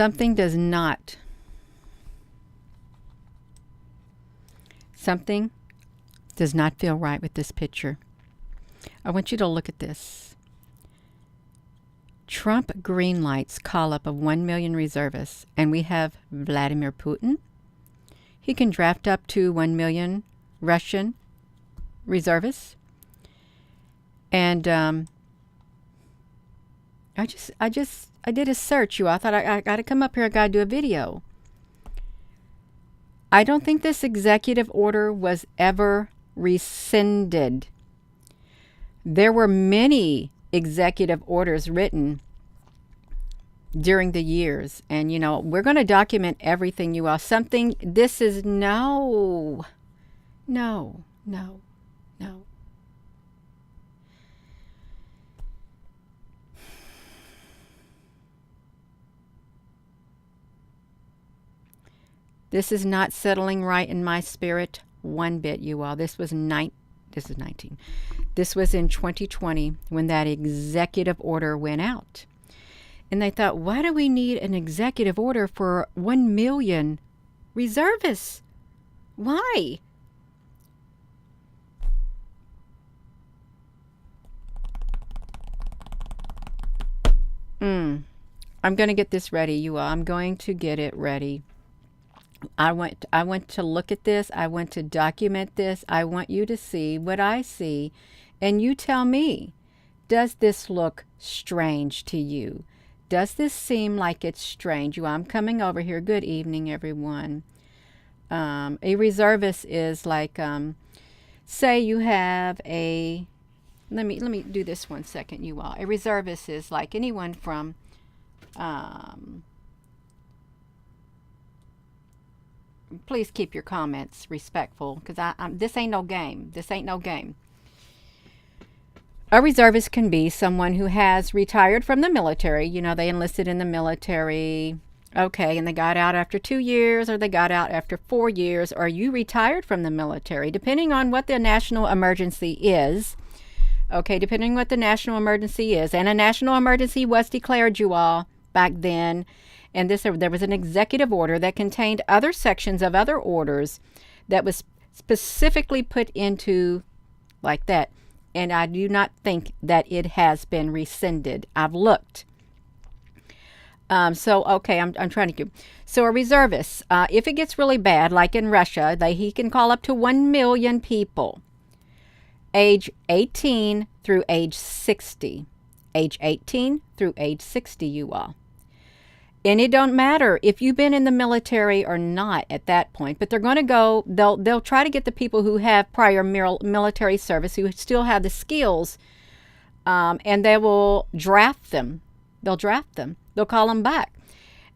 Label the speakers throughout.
Speaker 1: Something does not feel right with this picture. I want you to look at this. Trump greenlights call-up of 1 million reservists, and we have Vladimir Putin. He can draft up to 1 million Russian reservists. And I did a search, you all. I thought I got to come up here. I got to do a video. I don't think this executive order was ever rescinded. There were many executive orders written during the years. And, we're going to document everything, you all. This is no. This is not settling right in my spirit one bit, you all. This was 19. This was in 2020 when that executive order went out. And they thought, why do we need an executive order for 1 million reservists? Why? I'm going to get this ready, you all. I'm going to get it ready. I want to look at this. I want to document this. I want you to see what I see. And you tell me, does this look strange to you? Does this seem like it's strange? I'm coming over here. Good evening, everyone. A reservist is like, say you have a, let me do this 1 second, you all. A reservist is like anyone from, please keep your comments respectful, because this ain't no game. This ain't no game. A reservist can be someone who has retired from the military. They enlisted in the military. Okay, and they got out after 2 years, or they got out after 4 years, or you retired from the military, depending on what the national emergency is. Okay, depending on what the national emergency is. And a national emergency was declared, you all, back then. And there was an executive order that contained other sections of other orders that was specifically put into like that. And I do not think that it has been rescinded. I've looked. Okay, I'm trying to keep. So a reservist, if it gets really bad, like in Russia, he can call up to 1 million people, age 18 through age 60. Age 18 through age 60, you all. And it don't matter if you've been in the military or not at that point, but they're going to go, they'll try to get the people who have prior military service, who still have the skills, and they will draft them. They'll draft them. They'll call them back.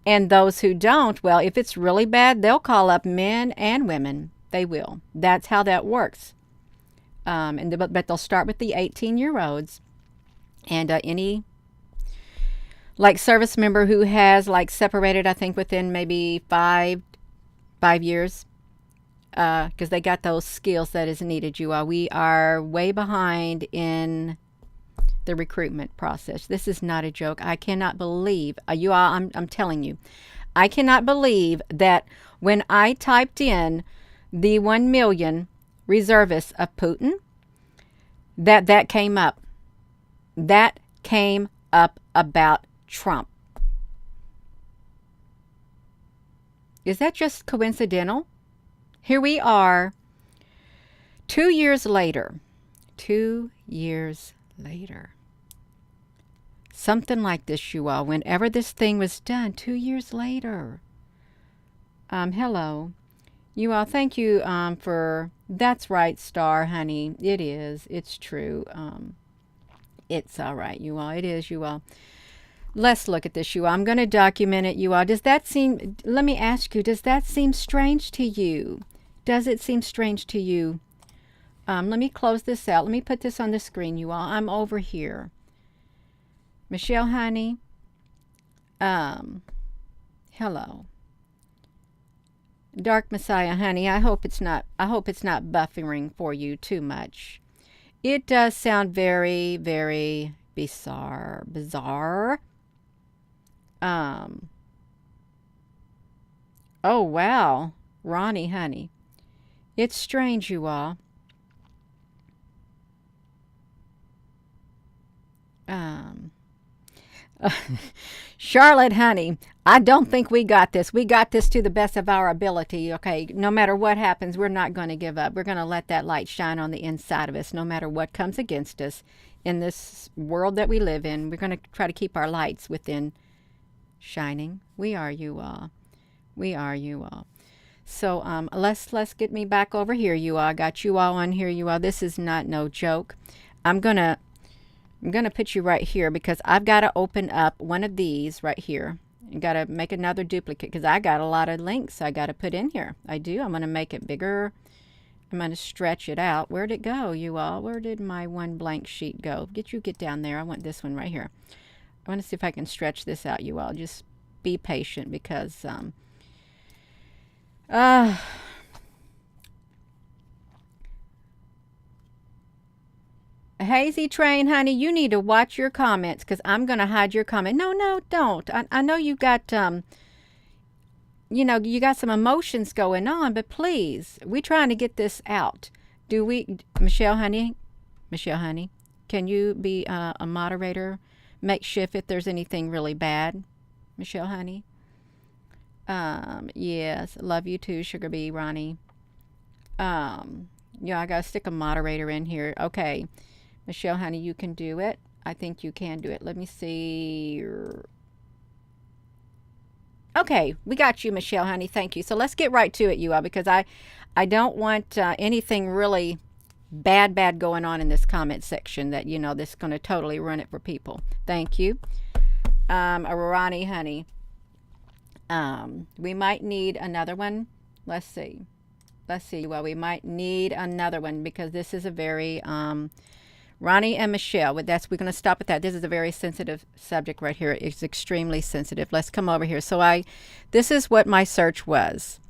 Speaker 1: And those who don't, well, if it's really bad, they'll call up men and women. They will. That's how that works. But they'll start with the 18-year-olds, and any like service member who has like separated, I think within maybe five years, because they got those skills that is needed, you all. We are way behind in the recruitment process. This is not a joke. I cannot believe, you all, I'm telling you, I cannot believe that when I typed in the 1 million reservists of Putin, that came up. That came up about Trump. Is that just coincidental? Here we are 2 years later. 2 years later. Something like this, you all. Whenever this thing was done, 2 years later. Hello. You all, thank you for, that's right, Star, honey. It is. It's true. It's all right, you all. It is, you all. Let's look at this, you all. I'm going to document it, you all. Does that seem, let me ask you, does that seem strange to you? Does it seem strange to you? Let me close this out. Let me put this on the screen, you all. I'm over here. Michelle, honey. Hello. Dark Messiah, honey. I hope it's not buffering for you too much. It does sound very, very bizarre. Oh, wow. Ronnie, honey. It's strange, you all. Um, Charlotte, honey, I don't think we got this. We got this to the best of our ability. Okay, no matter what happens, we're not going to give up. We're going to let that light shine on the inside of us, no matter what comes against us in this world that we live in. We're going to try to keep our lights within shining. We are, you all. We are, you all. So let's get me back over here, you all. I got you all on here, you all. This is not no joke. I'm gonna put you right here because I've got to open up one of these right here. I got to make another duplicate because I got a lot of links I got to put in here. I do. I'm going to make it bigger. I'm going to stretch it out. Where'd it go, you all? Where did my one blank sheet go? Get down there. I want this one right here. I want to see if I can stretch this out, you all. Just be patient because Hazy Train, honey, you need to watch your comments because I'm going to hide your comment. No, no, don't. I know you got, you got some emotions going on, but please, we're trying to get this out. Michelle, honey, can you be a moderator? Makeshift if there's anything really bad. Michelle, honey. Yes, love you too, Sugar Bee, Ronnie. Yeah, I got to stick a moderator in here. Okay. Michelle, honey, you can do it. I think you can do it. Let me see. Okay, we got you, Michelle, honey. Thank you. So let's get right to it, you all, because I don't want anything really bad going on in this comment section that, this is going to totally ruin it for people. Thank you. Ronnie, honey. We might need another one. Let's see. Well, we might need another one because this is a very... Ronnie and Michelle, we're going to stop at that. This is a very sensitive subject right here. It's extremely sensitive. Let's come over here. So this is what my search was.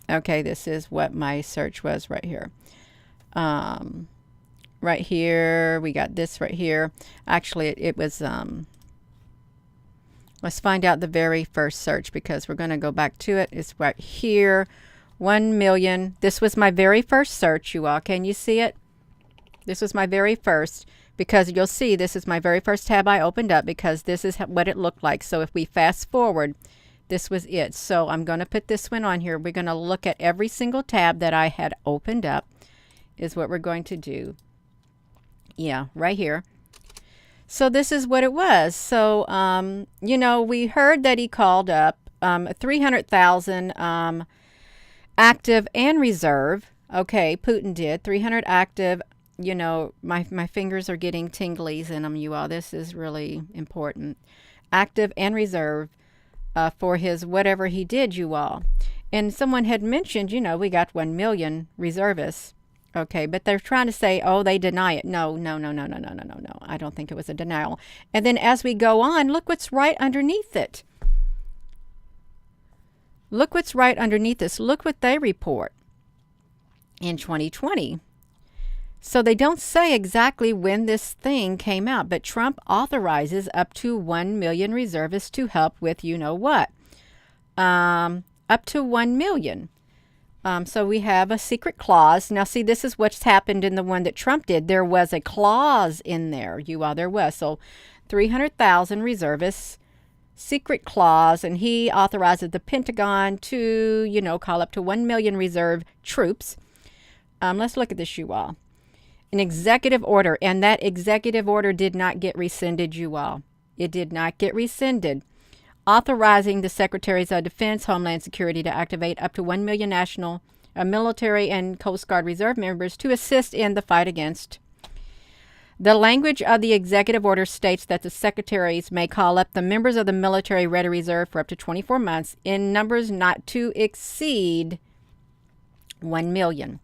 Speaker 1: Okay, this is what my search was right here. Right here, we got this right here. Actually, it was, let's find out the very first search because we're going to go back to it. It's right here. 1 million. This was my very first search, you all. Can you see it? This was my very first, because you'll see this is my very first tab I opened up because this is what it looked like. So if we fast forward, this was it. So I'm going to put this one on here. We're going to look at every single tab that I had opened up is what we're going to do. Yeah, right here. So this is what it was. So, we heard that he called up 300,000 active and reserve. Okay, Putin did. 300 active. My fingers are getting tinglies in them, you all. This is really important. Active and reserve for his whatever he did, you all. And someone had mentioned, we got 1 million reservists. Okay, but they're trying to say, oh, they deny it. No. I don't think it was a denial. And then as we go on, look what's right underneath it. Look what's right underneath this. Look what they report in 2020. So they don't say exactly when this thing came out, but Trump authorizes up to 1 million reservists to help with what? Up to 1 million. So we have a secret clause. Now, see, this is what's happened in the one that Trump did. There was a clause in there, you all. There was. So 300,000 reservists, secret clause, and he authorizes the Pentagon to, call up to 1 million reserve troops. Let's look at this, you all. An executive order, and that executive order did not get rescinded, you all. It did not get rescinded. Authorizing the Secretaries of Defense, Homeland Security to activate up to 1 million national military and Coast Guard reserve members to assist in the fight against. The language of the executive order states that the secretaries may call up the members of the military ready reserve for up to 24 months in numbers not to exceed 1 million.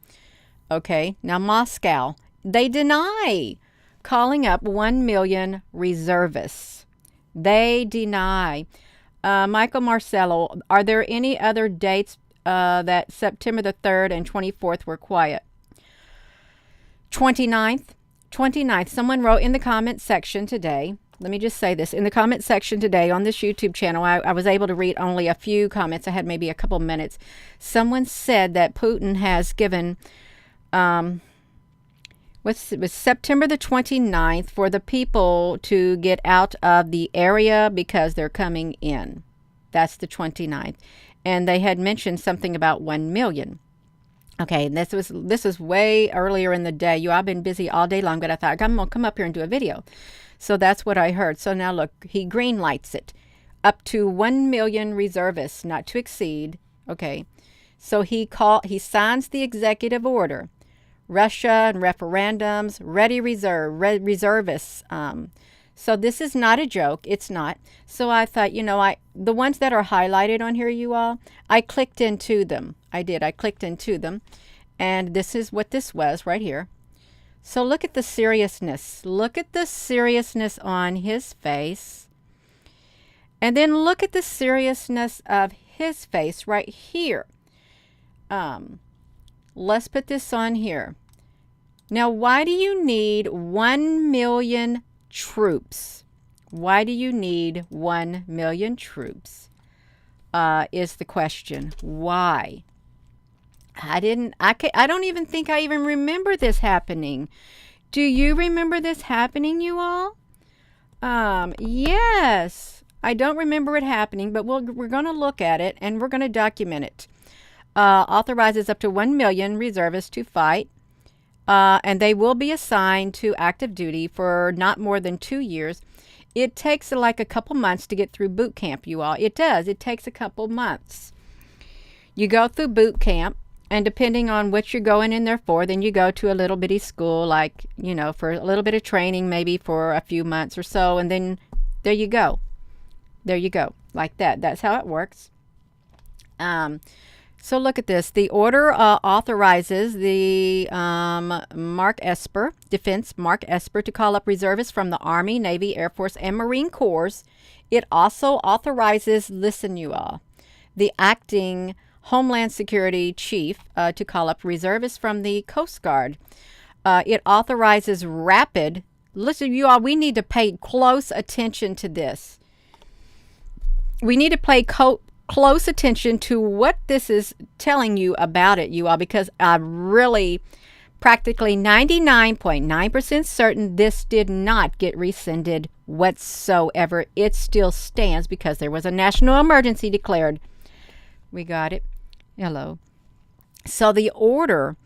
Speaker 1: Okay, now Moscow. They deny calling up 1 million reservists. They deny. Michael Marcello, are there any other dates that September the 3rd and 24th were quiet? 29th. Someone wrote in the comment section today, let me just say this. In the comment section today on this YouTube channel, I was able to read only a few comments. I had maybe a couple minutes. Someone said that Putin has given, it was September the 29th for the people to get out of the area because they're coming in. That's the 29th. And they had mentioned something about 1 million. Okay, this was way earlier in the day. I've been busy all day long, but I thought I'm gonna come up here and do a video. So that's what I heard. So now look, he green lights it. Up to 1 million reservists, not to exceed. Okay. So he signs the executive order. Russia and referendums, ready reservists. So this is not a joke. It's not. So I thought, the ones that are highlighted on here, you all, I clicked into them. I did. I clicked into them. And this is what this was right here. So look at the seriousness. Look at the seriousness on his face. And then look at the seriousness of his face right here. Let's put this on here. Now, why do you need 1 million troops? Why do you need 1 million troops? Is the question. Why? I don't even think I even remember this happening. Do you remember this happening, you all? Yes. I don't remember it happening, but we're going to look at it and we're going to document it. Authorizes up to 1 million reservists to fight. And they will be assigned to active duty for not more than 2 years. It takes like a couple months to get through boot camp, you all. It does. It takes a couple months. You go through boot camp. And depending on what you're going in there for, then you go to a little bitty school, like, for a little bit of training, maybe for a few months or so. And then there you go. There you go. Like that. That's how it works. So look at this. The order authorizes the Mark Esper, Defense Mark Esper, to call up reservists from the Army, Navy, Air Force, and Marine Corps. It also authorizes, listen you all, the acting Homeland Security Chief to call up reservists from the Coast Guard. It authorizes rapid, listen you all, we need to pay close attention to this. We need to pay close attention to what this is telling you about it, you all, because I'm really practically 99.9% certain this did not get rescinded whatsoever. It still stands because there was a national emergency declared. We got it. Hello. So the order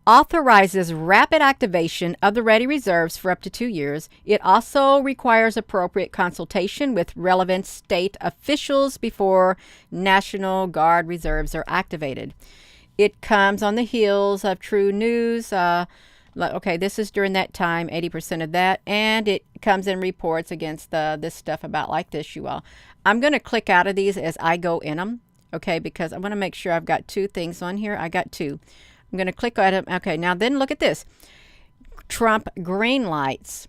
Speaker 1: authorizes rapid activation of the ready reserves for up to 2 years. It also requires appropriate consultation with relevant state officials before National Guard reserves are activated. It comes on the heels of True News. Okay, this is during that time, 80% of that. And it comes in reports against this stuff about like this, you all. I'm going to click out of these as I go in them. Okay, because I want to make sure I've got 2 things on here. I got 2. I'm going to click on it. Okay, now then look at this. Trump green lights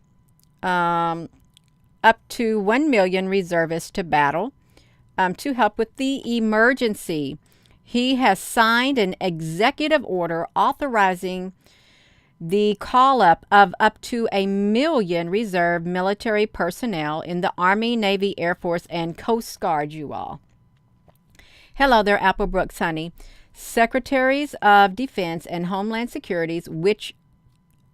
Speaker 1: up to 1 million reservists to battle to help with the emergency. He has signed an executive order authorizing the call-up of up to 1 million reserve military personnel in the Army, Navy, Air Force, and Coast Guard, you all. Hello there, Apple Brooks, honey. Secretaries of Defense and Homeland Securities, which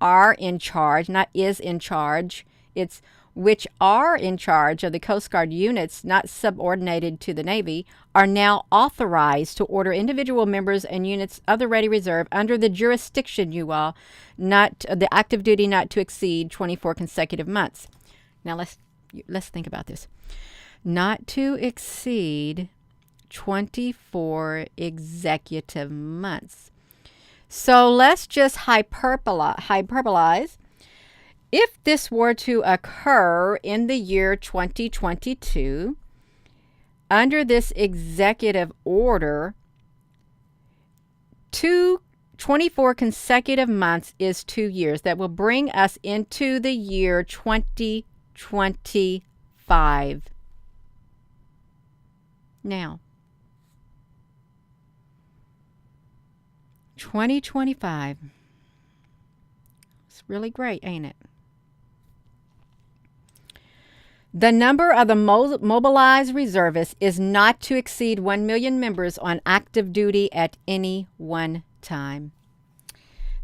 Speaker 1: are in charge, not is in charge, it's which are in charge of the Coast Guard units not subordinated to the Navy, are now authorized to order individual members and units of the Ready Reserve under the jurisdiction, you all, not the active duty not to exceed 24 consecutive months. Now let's think about this. Not to exceed 24 executive months. So let's just hyperbolize. If this were to occur in the year 2022, under this executive order, 24 consecutive months is 2 years. That will bring us into the year 2025. Now, 2025. It's really great, ain't it? The number of the mobilized reservists is not to exceed 1 million members on active duty at any one time.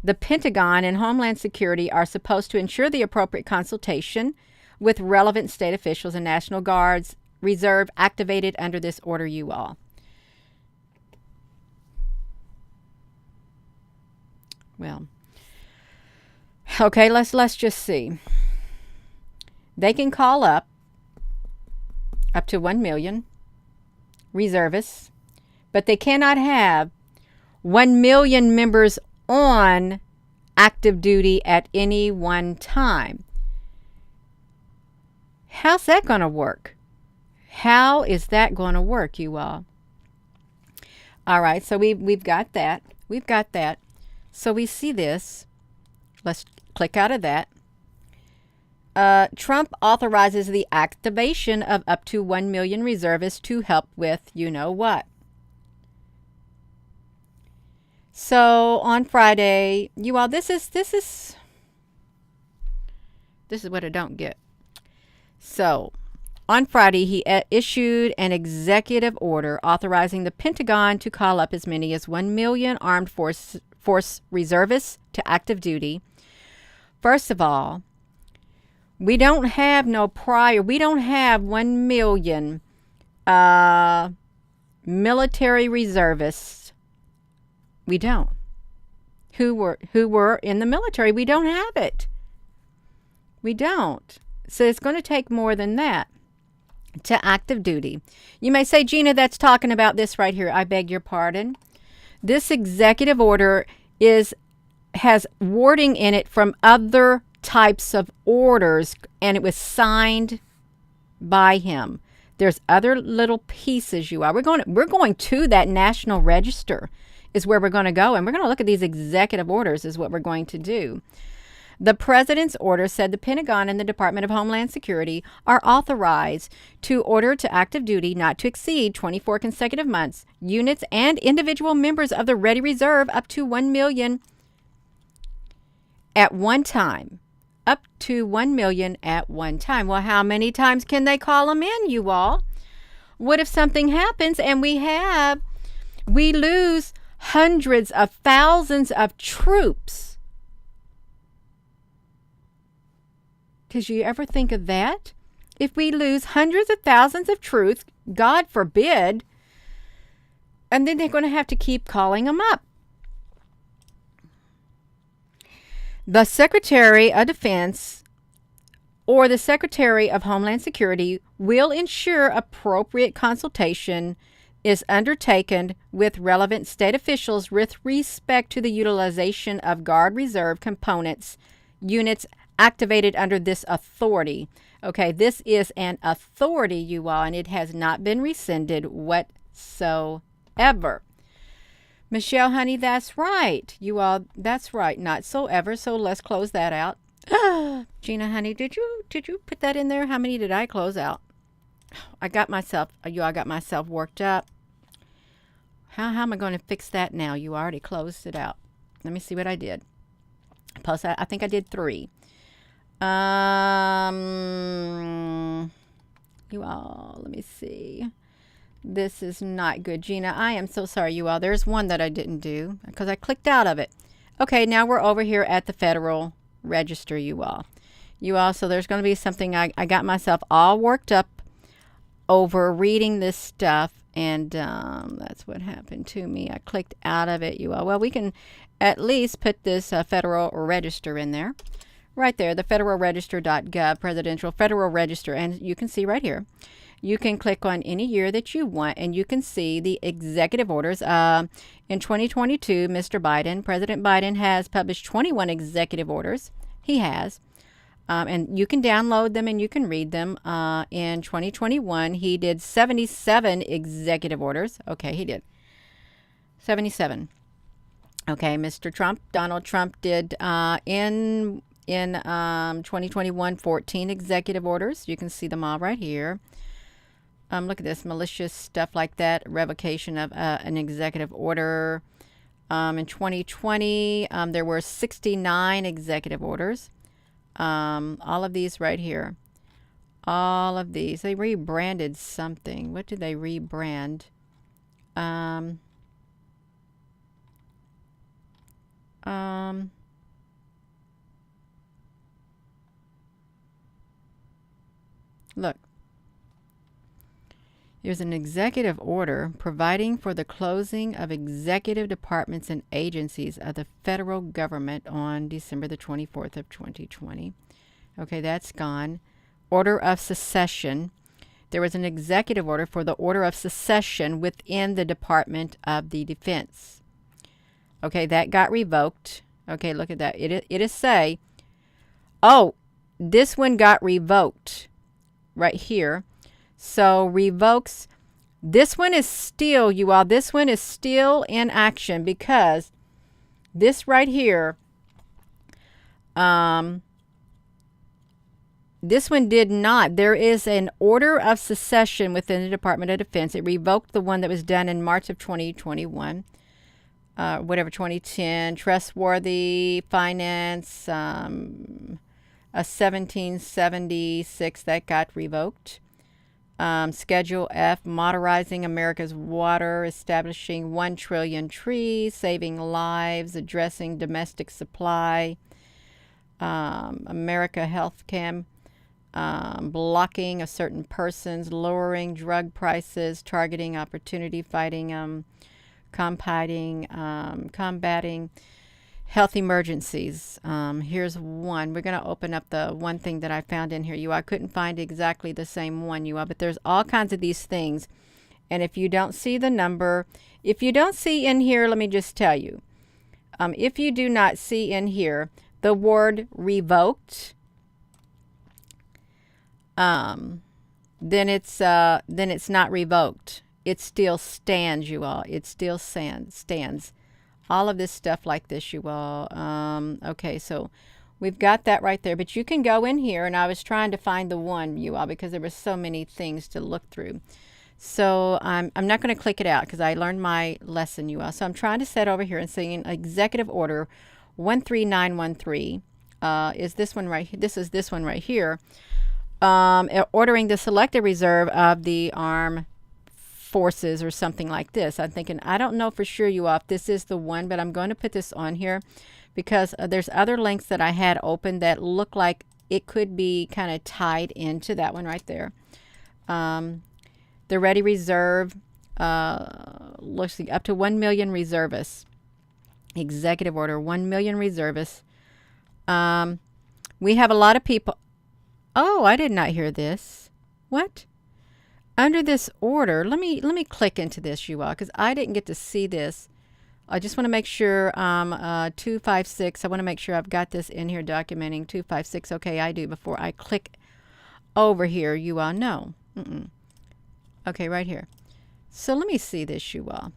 Speaker 1: The Pentagon and Homeland Security are supposed to ensure the appropriate consultation with relevant state officials and National Guards Reserve activated under this order, you all. Well, okay, let's just see. They can call up to 1 million reservists, but they cannot have 1 million members on active duty at any one time. How's that going to work? How is that going to work, you all? All right, so we've got that. We've got that. So we see this. Let's click out of that. Trump authorizes the activation of up to 1 million reservists to help with you know what. So on Friday, you all, this is what I don't get. So on Friday, he issued an executive order authorizing the Pentagon to call up as many as 1 million armed force reservists to active duty. First of all, we don't have 1 million military reservists. We don't. Who were in the military. We don't have it. We don't. So it's going to take more than that to active duty. You may say, Gina, that's talking about this right here. I beg your pardon. This executive order has wording in it from other types of orders, and it was signed by him. There's other little pieces, you are. We're going to that National Register is where we're going to go, and we're going to look at these executive orders is what we're going to do. The president's order said the Pentagon and the Department of Homeland Security are authorized to order to active duty not to exceed 24 consecutive months, units and individual members of the Ready Reserve up to 1 million at one time. Up to 1 million at one time. Well, how many times can they call them in, you all? What if something happens and we lose hundreds of thousands of troops? Did you ever think of that? If we lose hundreds of thousands of troops, God forbid, and then they're going to have to keep calling them up. The Secretary of Defense or the Secretary of Homeland Security will ensure appropriate consultation is undertaken with relevant state officials with respect to the utilization of Guard Reserve components, units activated under this authority. Okay, this is an authority, you all, and it has not been rescinded whatsoever. Michelle, honey, that's right. You all, that's right. Not so ever. So let's close that out. Gina, honey, did you put that in there? How many did I close out? I got myself worked up. How am I going to fix that now? You already closed it out. Let me see what I did. I think I did 3. You all, let me see. This is not good, Gina. I am so sorry, you all. There's one that I didn't do because I clicked out of it. Okay, now we're over here at the Federal Register, you all. So there's going to be something. I got myself all worked up over reading this stuff, and that's what happened to me. I clicked out of it, you all. Well, we can at least put this Federal Register in there. Right there, the federalregister.gov, Presidential Federal Register, and you can see right here. You can click on any year that you want, and you can see the executive orders. In 2022, President Biden has published 21 executive orders. He has. And you can download them and you can read them. In 2021, he did 77 executive orders. Okay, he did. 77. Okay, Donald Trump did in 2021, 14 executive orders. You can see them all right here. Look at this, malicious stuff like that, revocation of an executive order. In 2020, there were 69 executive orders. All of these right here All of these. They rebranded something. What did they rebrand? Um, look. There's an executive order providing for the closing of executive departments and agencies of the federal government on December the 24th of 2020. Okay, that's gone. Order of secession. There was an executive order for the order of secession within the Department of the Defense. Okay, that got revoked. Okay, look at that. It is say, oh, this one got revoked right here. So revokes. This one is still, you all, this one is still in action because this right here, this one did not. There is an order of secession within the Department of Defense. It revoked the one that was done in March of 2021, 2010. Trustworthy finance, a 1776 that got revoked. Schedule F, modernizing America's water, establishing 1 trillion trees, saving lives, addressing domestic supply, America Health Cam, blocking of certain persons, lowering drug prices, targeting opportunity, fighting, combating health emergencies. Here's one. We're going to open up the one thing that I found in here. I couldn't find exactly the same one, but there's all kinds of these things. And if you don't see the number, if you don't see in here, let me just tell you. If you do not see in here the word revoked, then it's not revoked. It still stands, you all. It still stands. All of this stuff like this, you all. Okay, so we've got that right there. But you can go in here, and I was trying to find the one, you all, because there were so many things to look through. So I'm not going to click it out because I learned my lesson, you all. So I'm trying to set over here and saying Executive Order 13913 is this one right here. This is this one right here. Ordering the Selective Reserve of the Armed Forces or something like this. I'm thinking, I don't know for sure, you all, if this is the one, but I'm going to put this on here because there's other links that I had open that look like it could be kind of tied into that one right there. The Ready Reserve looks like up to 1 million reservists. Executive Order 1 million reservists. We have a lot of people. Oh, I did not hear this. What? Under this order, let me click into this, you all, because I didn't get to see this. I just want to make sure 256. I want to make sure I've got this in here documenting 256. Okay, I do before I click over here, you all. No. Okay, right here. So let me see this, you all.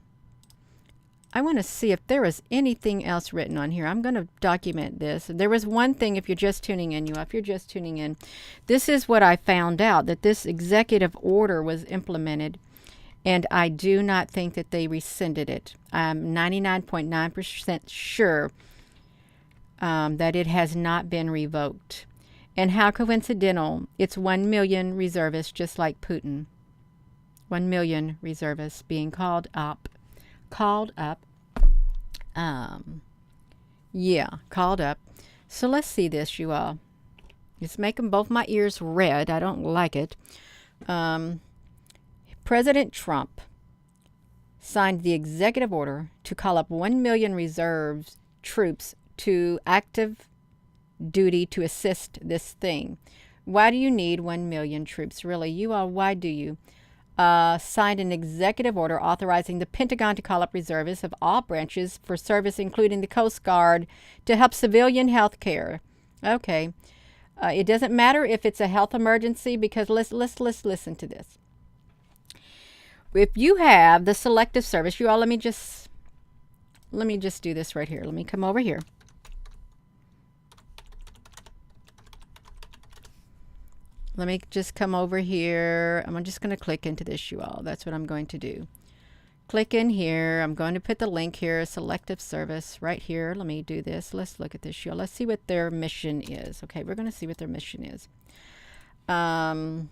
Speaker 1: I want to see if there is anything else written on here. I'm going to document this. There was one thing, if you're just tuning in, if you're just tuning in, this is what I found out, that this executive order was implemented, and I do not think that they rescinded it. I'm 99.9% sure that it has not been revoked. And how coincidental, it's 1 million reservists, just like Putin. 1 million reservists being called up. Called up. So let's see this, you all. It's making both my ears red. I don't like it. President Trump signed the executive order to call up 1 million reserve troops to active duty to assist this thing. Why do you need 1 million troops? Really, you all, why do you? Signed an executive order authorizing the Pentagon to call up reservists of all branches for service, including the Coast Guard, to help civilian health care. Okay. It doesn't matter if it's a health emergency, because let's listen to this. If you have the Selective Service, you all, let me just do this right here. Let me come over here. Let me just come over here. I'm just going to click into this, you all. That's what I'm going to do. Click in here. I'm going to put the link here, Selective Service, right here. Let me do this. Let's look at this, you all. Let's see what their mission is. Okay, we're going to see what their mission is. I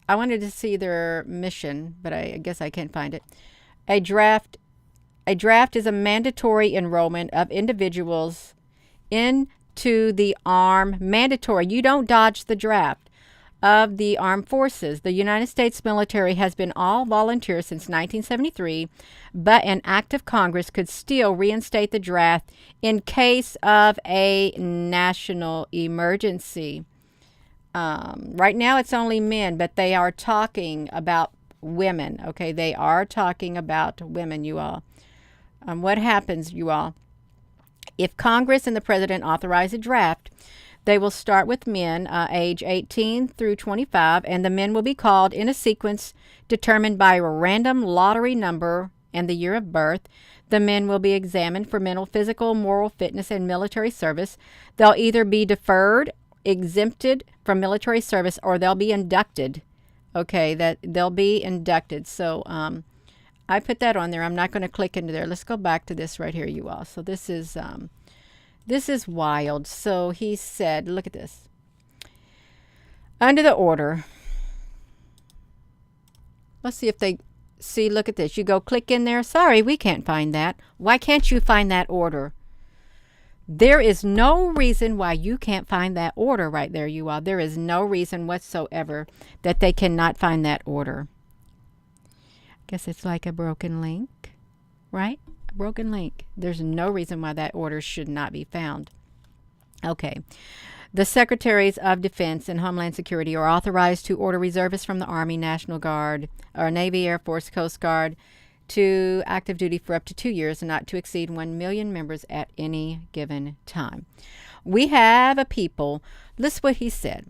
Speaker 1: wanted to see their mission, but I guess I can't find it. A draft is a mandatory enrollment of individuals into the mandatory. You don't dodge the draft of the armed forces. The United States military has been all volunteer since 1973, but an act of Congress could still reinstate the draft in case of a national emergency. Right now it's only men, but they are talking about women. Okay, they are talking about women, you all. What happens, you all? If Congress and the president authorize a draft, they will start with men age 18 through 25, and the men will be called in a sequence determined by a random lottery number and the year of birth. The men will be examined for mental, physical, moral fitness, and military service. They'll either be deferred, exempted from military service, or they'll be inducted. Okay, that they'll be inducted. So I put that on there. I'm not going to click into there. Let's go back to this right here, you all. So this is wild. So he said, look at this. Under the order, let's see if they see. Look at this. You go click in there. Sorry, we can't find that. Why can't you find that order? There is no reason why you can't find that order right there, you all. There is no reason whatsoever that they cannot find that order. I guess it's like a broken link, right? A broken link. There's no reason why that order should not be found. Okay. The Secretaries of Defense and Homeland Security are authorized to order reservists from the Army, National Guard, or Navy, Air Force, Coast Guard to active duty for up to 2 years and not to exceed 1 million members at any given time. We have a people, listen what he said.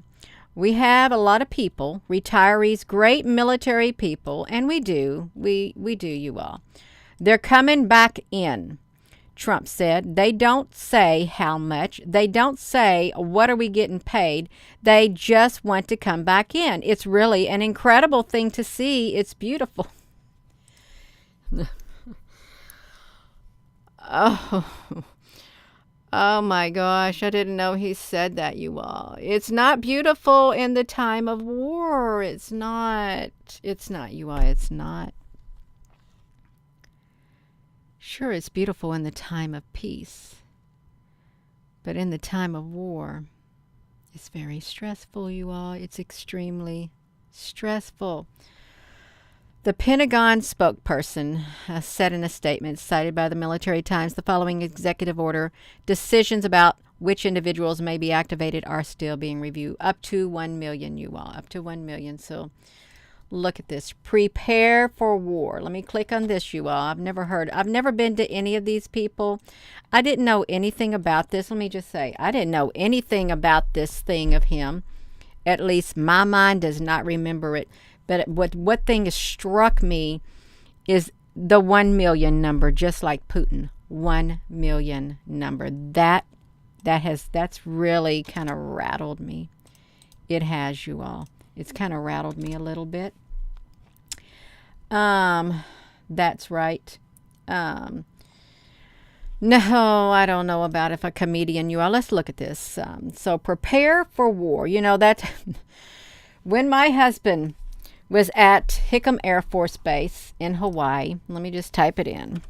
Speaker 1: We have a lot of people, retirees, great military people, and we do, you all. They're coming back in, Trump said. They don't say how much. They don't say, what are we getting paid? They just want to come back in. It's really an incredible thing to see. It's beautiful. Oh my gosh, I didn't know he said that, you all. It's not beautiful in the time of war. It's not, you all. It's not. Sure, it's beautiful in the time of peace, but in the time of war, it's very stressful, you all. It's extremely stressful. The Pentagon spokesperson said in a statement cited by the Military Times, the following executive order: decisions about which individuals may be activated are still being reviewed. Up to 1 million, you all. Up to 1 million. So look at this. Prepare for war. Let me click on this, you all. I've never been to any of these people. I didn't know anything about this. Let me just say, I didn't know anything about this thing of him. At least my mind does not remember it. But what thing has struck me is the 1 million number, just like Putin. 1 million number. That's really kind of rattled me. It has, you all. It's kind of rattled me a little bit. That's right. No, I don't know about if a comedian, you all. Let's look at this. So prepare for war. You know, that when my husband was at Hickam Air Force Base in Hawaii. Let me just type it in.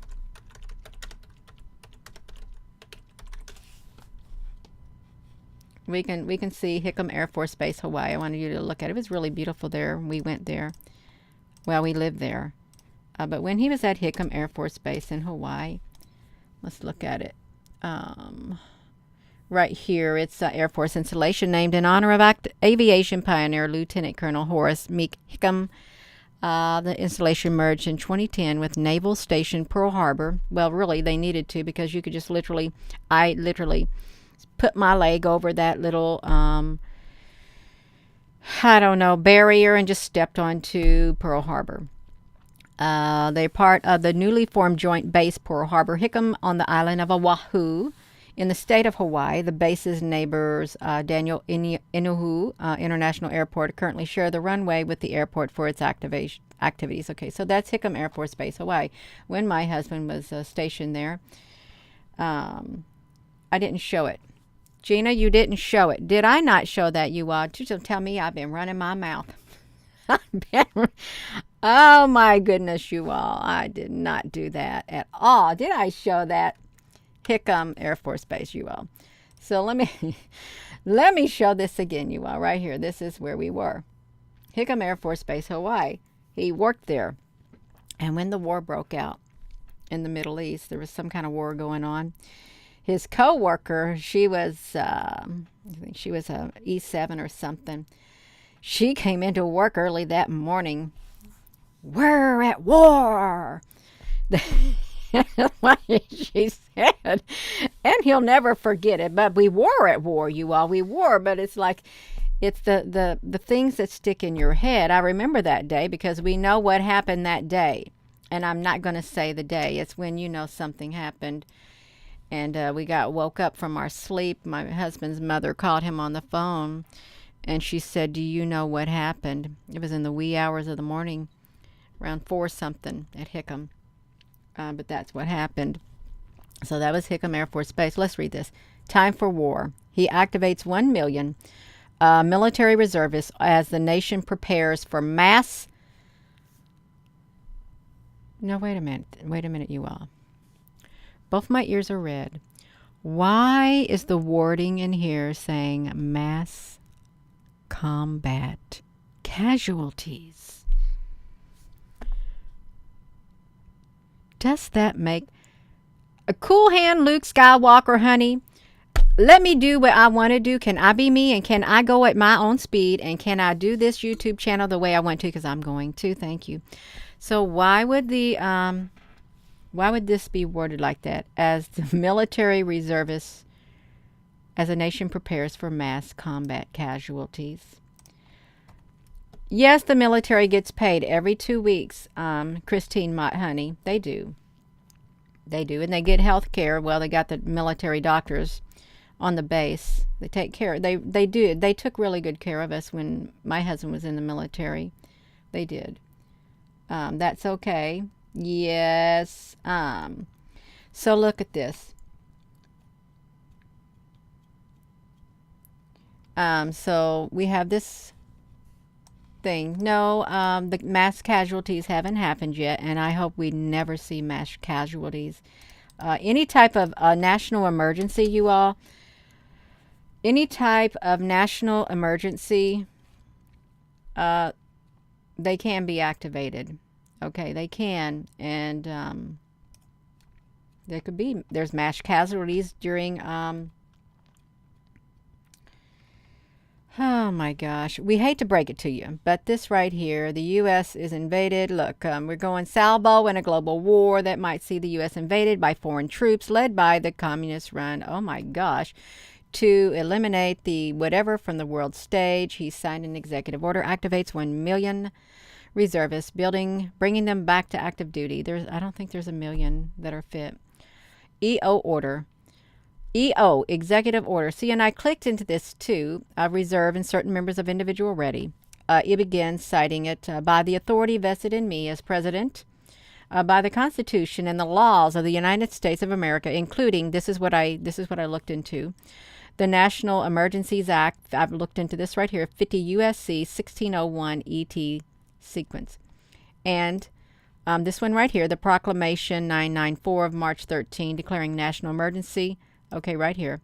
Speaker 1: We can see Hickam Air Force Base, Hawaii. I wanted you to look at it. It was really beautiful there. We went there. Well, we lived there. But when he was at Hickam Air Force Base in Hawaii, let's look at it. Right here, it's Air Force installation named in honor of aviation pioneer Lieutenant Colonel Horace Meek Hickam. The installation merged in 2010 with Naval Station Pearl Harbor. Well, really, they needed to, because you could just I literally put my leg over that little, barrier and just stepped onto Pearl Harbor. They're part of the newly formed Joint Base Pearl Harbor Hickam on the island of Oahu. In the state of Hawaii, the base's neighbors, Daniel Inouye International Airport, currently share the runway with the airport for its activities. Okay, so that's Hickam Air Force Base, Hawaii. When my husband was stationed there, I didn't show it. Gina, you didn't show it. Did I not show that, you all? You don't tell me I've been running my mouth. Oh my goodness, you all. I did not do that at all. Did I show that? Hickam Air Force Base, you all. So let me show this again, you all, right here. This is where we were. Hickam Air Force Base, Hawaii. He worked there. And when the war broke out in the Middle East, there was some kind of war going on. His co-worker, she was I think she was a E7 or something. She came into work early that morning. We're at war. What she said. And he'll never forget it. But we were at war, you all. We were, but it's like, it's the things that stick in your head. I remember that day because we know what happened that day. And I'm not going to say the day. It's when you know something happened. And we got woke up from our sleep. My husband's mother called him on the phone. And she said, do you know what happened? It was in the wee hours of the morning, around 4 something at Hickam. But that's what happened. So that was Hickam Air Force Base. Let's read this. Time for war. He activates 1 million military reservists as the nation prepares for mass... No, wait a minute, you all. Both my ears are red. Why is the wording in here saying mass combat casualties? Does that make a cool hand, Luke Skywalker, honey? Let me do what I want to do. Can I be me? And can I go at my own speed? And can I do this YouTube channel the way I want to? Because I'm going to. Thank you. So why would this be worded like that? As the military reservists, as a nation prepares for mass combat casualties. Yes, the military gets paid every 2 weeks, Christine Mott, honey. They do. They do. And they get health care. Well, they got the military doctors on the base. They take care. They do. They took really good care of us when my husband was in the military. They did. That's okay. Yes. So look at this. So we have this thing. No, the mass casualties haven't happened yet, and I hope we never see mass casualties. Any type of national emergency, you all. Any type of national emergency, they can be activated. Okay, they can. And there's mass casualties during, oh my gosh. We hate to break it to you, but this right here, the U.S. is invaded. Look, we're going salvo in a global war that might see the U.S. invaded by foreign troops led by the communist run. Oh my gosh. To eliminate the whatever from the world stage, he signed an executive order, activates 1 million reservists, bringing them back to active duty. I don't think there's 1 million that are fit. EO order. EO, executive order. See, and I clicked into this too. Reserve and certain members of individual ready. It begins citing it by the authority vested in me as president, by the Constitution and the laws of the United States of America, including, this is what I looked into, the National Emergencies Act. I've looked into this right here, 50 U.S.C. 1601 ET sequence. And this one right here, the Proclamation 994 of March 13, declaring national emergency. Okay, right here.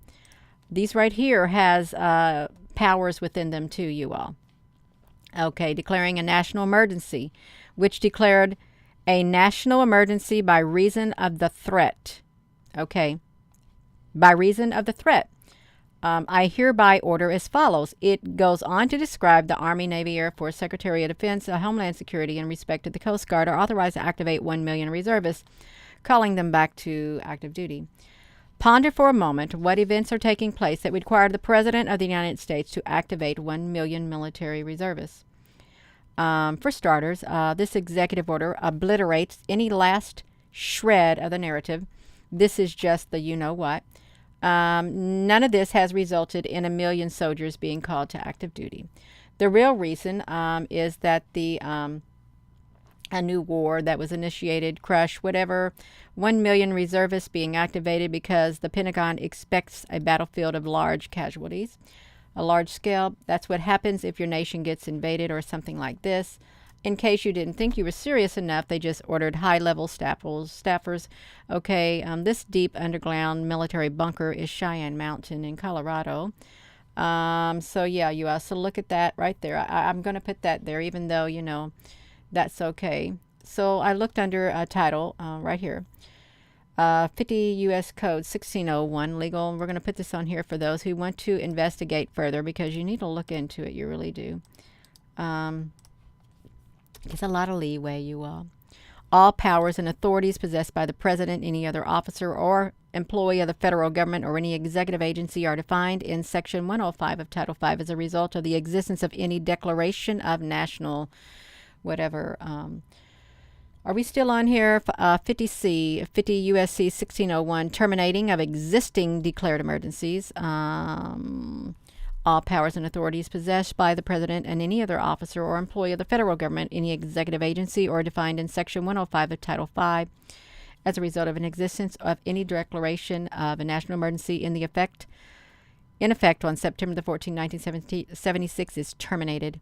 Speaker 1: These right here has powers within them too, you all. Okay, declaring a national emergency, which declared a national emergency by reason of the threat. Okay, by reason of the threat. I hereby order as follows. It goes on to describe the Army, Navy, Air Force, Secretary of Defense, Homeland Security, in respect to the Coast Guard are authorized to activate 1 million reservists, calling them back to active duty. Ponder for a moment what events are taking place that require the President of the United States to activate 1 million military reservists. For starters, this executive order obliterates any last shred of the narrative. This is just the you-know-what. None of this has resulted in 1 million soldiers being called to active duty. The real reason is that the a new war that was initiated, crush, whatever. 1 million reservists being activated because the Pentagon expects a battlefield of large casualties. A large scale, that's what happens if your nation gets invaded or something like this. In case you didn't think you were serious enough, they just ordered high-level staffers. Okay, this deep underground military bunker is Cheyenne Mountain in Colorado. So yeah, you also look at that right there. I'm going to put that there, even though, you know, that's okay. So I looked under a title right here. 50 U.S. Code 1601 legal. We're going to put this on here for those who want to investigate further, because you need to look into it. You really do. There's a lot of leeway, you all powers and authorities possessed by the president, any other officer or employee of the federal government, or any executive agency are defined in Section 105 of Title V as a result of the existence of any declaration of national whatever. Are we still on here? 50C, 50 U.S.C. 1601, terminating of existing declared emergencies. All powers and authorities possessed by the president and any other officer or employee of the federal government, any executive agency, or defined in Section 105 of Title V as a result of an existence of any declaration of a national emergency in effect on September the 14th, 1976 is terminated.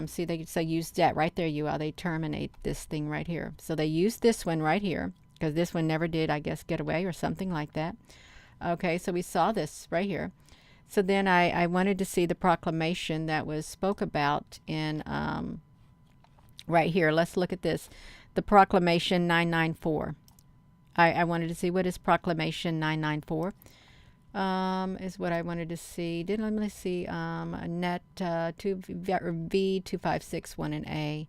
Speaker 1: See, they use that right there. They terminate this thing right here. So they use this one right here because this one never did, I guess, get away or something like that. Okay, so we saw this right here. So then I wanted to see the proclamation that was spoke about in right here. Let's look at this. The Proclamation 994. I wanted to see what is Proclamation 994. Is what I wanted to see. Let me see. Net V2561 and A.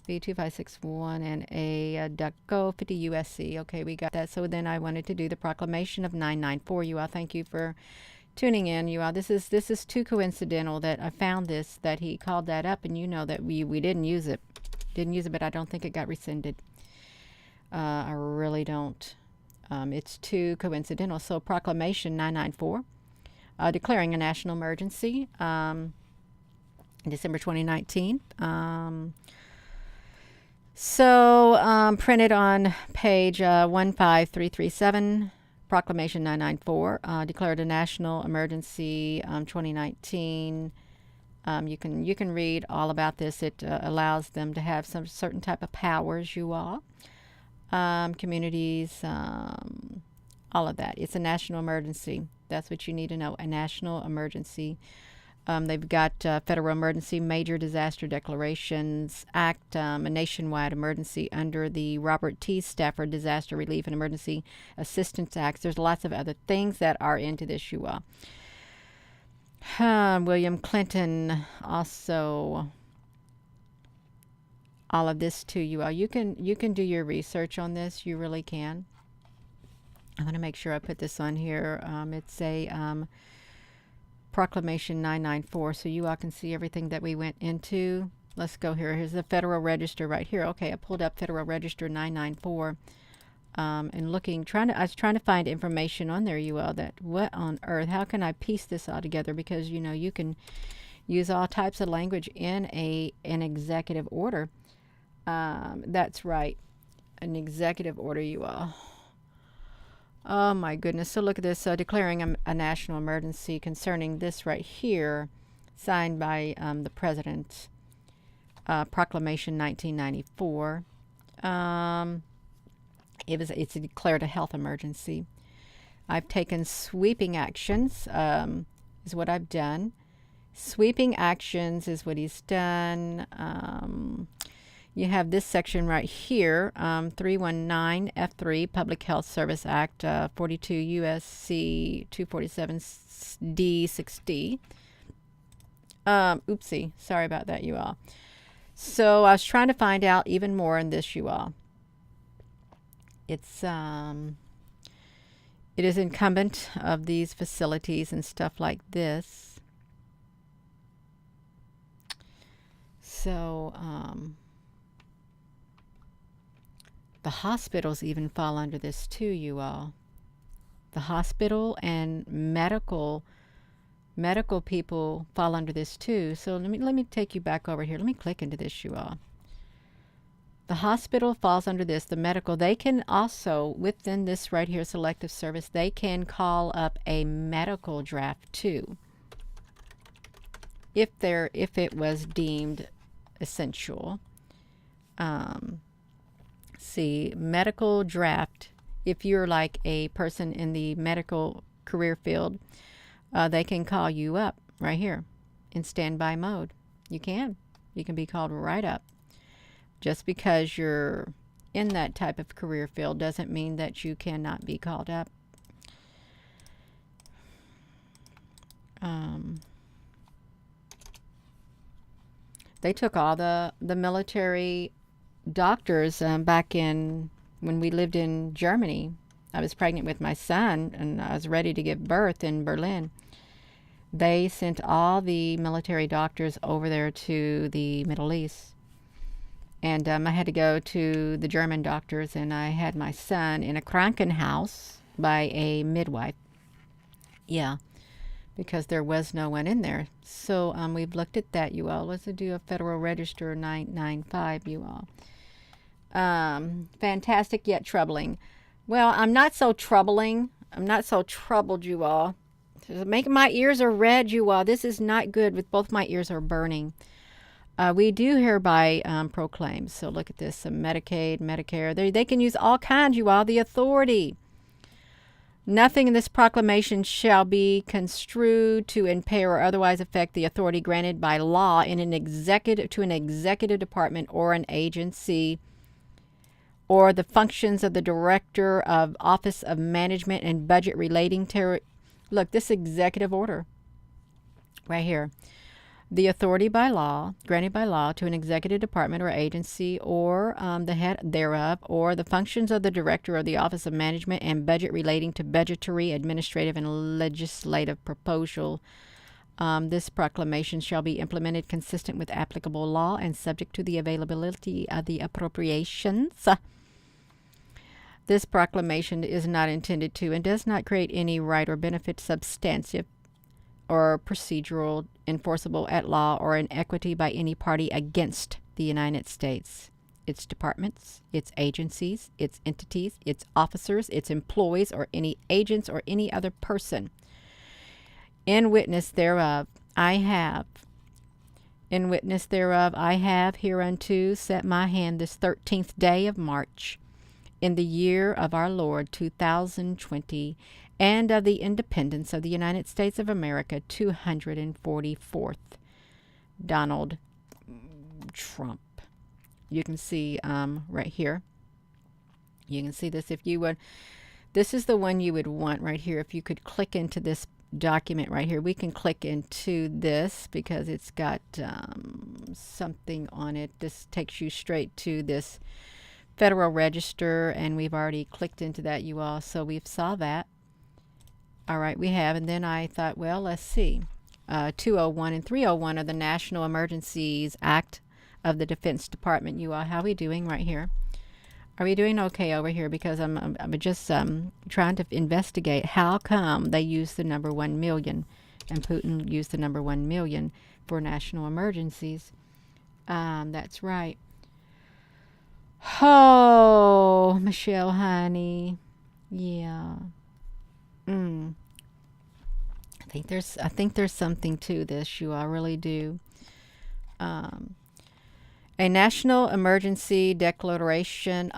Speaker 1: V2561 and A. Go 50 USC. Okay, we got that. So then I wanted to do the Proclamation of 994. You all, thank you for tuning in. You all, this is too coincidental that I found this, that he called that up, and you know that we didn't use it. But I don't think it got rescinded. I really don't. It's too coincidental. So Proclamation 994, declaring a national emergency, in December 2019. Printed on page 15337, Proclamation 994, declared a national emergency, 2019. You can read all about this. It allows them to have some certain type of powers, you all. Communities, all of that. It's a national emergency. That's what you need to know, a national emergency. They've got Federal Emergency Major Disaster Declarations Act, a nationwide emergency under the Robert T. Stafford Disaster Relief and Emergency Assistance Act. There's lots of other things that are into this, you all. William Clinton also... all of this too, you all. You can do your research on this. You really can. I'm going to make sure I put this on here. It's a Proclamation 994, so you all can see everything that we went into. Let's go here. Here's the Federal Register right here. Okay, I pulled up Federal Register 994, and I was trying to find information on there, you all. That what on earth? How can I piece this all together? Because you can use all types of language in an executive order. That's right, an executive order, you all. Oh my goodness. So look at this. Declaring a national emergency concerning this right here, signed by the president. Proclamation 1994. It's declared a health emergency. I've taken sweeping actions, is what I've done. Sweeping actions is what he's done. You have this section right here, 319 F3 Public Health Service Act, 42 U.S.C. 247 D 6D. Oopsie, sorry about that, you all. So I was trying to find out even more in this, you all. It is incumbent of these facilities and stuff like this. So, the hospitals even fall under this too, you all. The hospital and medical people fall under this too. So let me take you back over here. Let me click into this, you all. The hospital falls under this. The medical, they can also, within this right here, selective service, they can call up a medical draft too, if it was deemed essential. See, medical draft. If you're like a person in the medical career field, they can call you up right here in standby mode. You can be called right up. Just because you're in that type of career field doesn't mean that you cannot be called up. They took all the military doctors back in when we lived in Germany. I was pregnant with my son and I was ready to give birth in Berlin. They sent all the military doctors over there to the Middle East. And I had to go to the German doctors, and I had my son in a Krankenhaus by a midwife. Yeah, because there was no one in there. So we've looked at that, you all. Let's do a Federal Register 995, you all. Fantastic yet troubling. Well, I'm not so troubling. I'm not so troubled, you all. My ears are red, you all. This is not good. With both my ears are burning. We do hereby proclaim. So look at this. Medicaid, Medicare. They can use all kinds, you all. The authority. Nothing in this proclamation shall be construed to impair or otherwise affect the authority granted by law to an executive department or an agency, or the functions of the Director of Office of Management and Budget relating to... Look, this executive order right here. The authority by law, granted by law to an executive department or agency, or the head thereof, or the functions of the Director of the Office of Management and Budget relating to budgetary, administrative, and legislative proposal. This proclamation shall be implemented consistent with applicable law and subject to the availability of the appropriations. This proclamation is not intended to and does not create any right or benefit substantive or procedural, enforceable at law, or in equity by any party against the United States, its departments, its agencies, its entities, its officers, its employees, or any agents or any other person. In witness thereof, I have hereunto set my hand this 13th day of March, in the year of our Lord 2020, and of the independence of the United States of America, 244th. Donald Trump. You can see right here. You can see this if you would. This is the one you would want right here. If you could click into this document right here. We can click into this because it's got something on it. This takes you straight to this Federal Register, and we've already clicked into that, you all. So we've saw that. All right, we have. And then I thought, well, let's see. 201 and 301 are the National Emergencies Act of the Defense Department. You all, how are we doing right here? Are we doing okay over here? Because I'm just trying to investigate how come they use the number 1 million and Putin used the number 1 million for national emergencies. That's right. Oh, Michelle, honey. Yeah. I think there's something to this. You all really do. A national emergency declaration.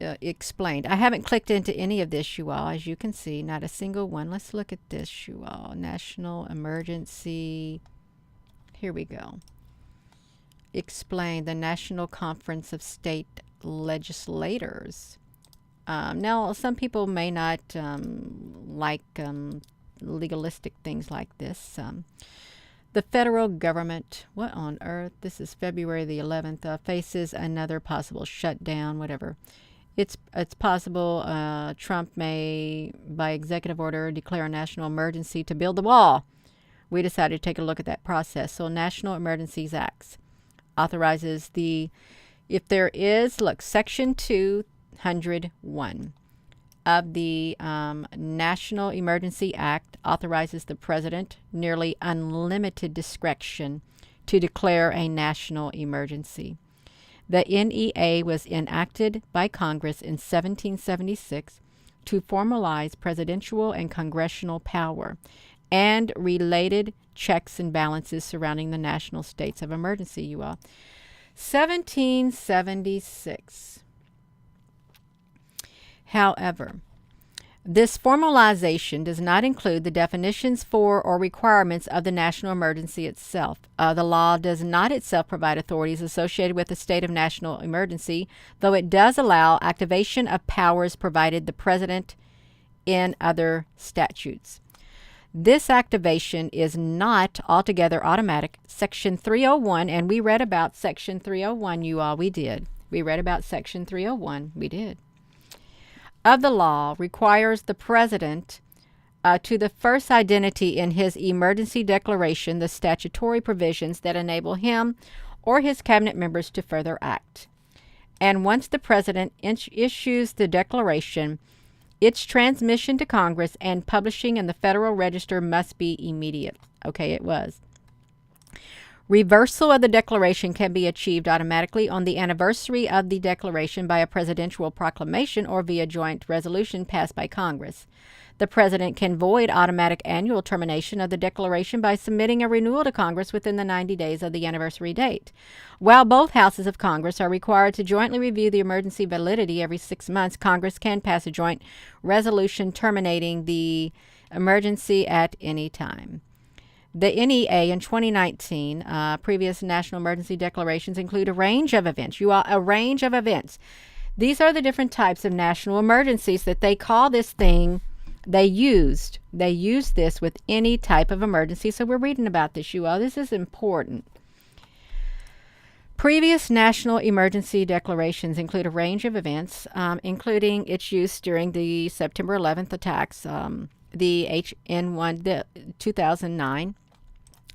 Speaker 1: Explained. I haven't clicked into any of this, you all. As you can see, not a single one. Let's look at this, you all. National emergency. Here we go. Explain the National Conference of State Legislators. Now, some people may not like legalistic things like this. The federal government, what on earth? This is February the 11th, faces another possible shutdown, whatever. It's possible Trump may, by executive order, declare a national emergency to build the wall. We decided to take a look at that process. So National Emergencies Acts authorizes if there is, look, Section 201 of the National Emergency Act authorizes the president nearly unlimited discretion to declare a national emergency. The NEA was enacted by Congress in 1776 to formalize presidential and congressional power and related checks and balances surrounding the national states of emergency, you all. 1776. However, this formalization does not include the definitions for or requirements of the national emergency itself. The law does not itself provide authorities associated with the state of national emergency, though it does allow activation of powers provided the president in other statutes. This activation is not altogether automatic. Section 301, and we read about Section 301, you all, we did. We read about Section 301, we did. Of the law requires the president to the first identity in his emergency declaration the statutory provisions that enable him or his cabinet members to further act. And once the president issues the declaration, its transmission to Congress and publishing in the Federal Register must be immediate. Okay, it was. Reversal of the declaration can be achieved automatically on the anniversary of the declaration by a presidential proclamation or via joint resolution passed by Congress. The president can void automatic annual termination of the declaration by submitting a renewal to Congress within the 90 days of the anniversary date. While both houses of Congress are required to jointly review the emergency validity every 6 months, Congress can pass a joint resolution terminating the emergency at any time. The NEA in 2019, previous national emergency declarations include a range of events. A range of events. These are the different types of national emergencies that they call this thing. They used this with any type of emergency. So we're reading about this, you all. This is important. Previous national emergency declarations include a range of events, including its use during the September 11th attacks, the HN1, 2009.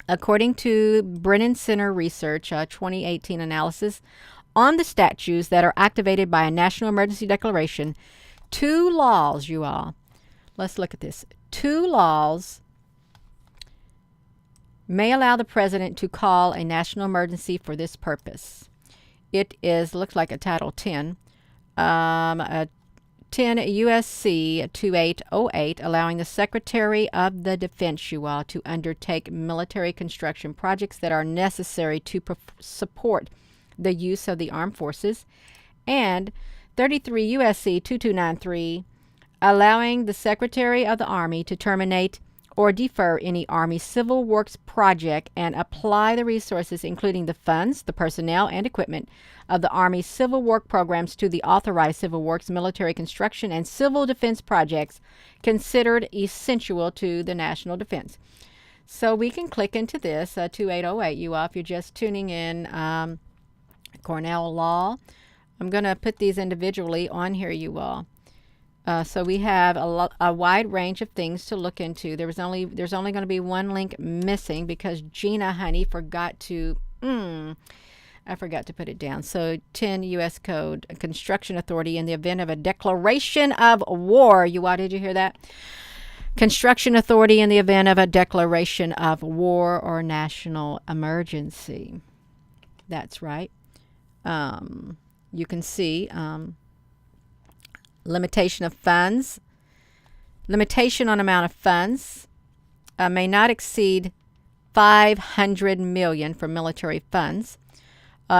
Speaker 1: According to Brennan Center Research 2018 analysis on the statutes that are activated by a national emergency declaration, 2 laws, you all. Let's look at this. 2 laws may allow the president to call a national emergency for this purpose. It looks like a Title 10. 10 U.S.C. 2808, allowing the Secretary of the Defense, you all, to undertake military construction projects that are necessary to support the use of the armed forces. And 33 U.S.C. 2293, allowing the Secretary of the Army to terminate or defer any Army Civil Works project and apply the resources, including the funds, the personnel, and equipment of the Army Civil Work programs to the authorized civil works, military construction, and civil defense projects considered essential to the national defense. So we can click into this, 2808, you all, if you're just tuning in, Cornell Law. I'm going to put these individually on here, you all. So we have a wide range of things to look into. There's only going to be one link missing because Gina Honey forgot to I forgot to put it down. So 10 U.S. Code, Construction Authority in the event of a declaration of war. Did you hear that? Construction Authority in the event of a declaration of war or national emergency. That's right. You can see limitation of funds. Limitation on amount of funds may not exceed $500 million for military funds.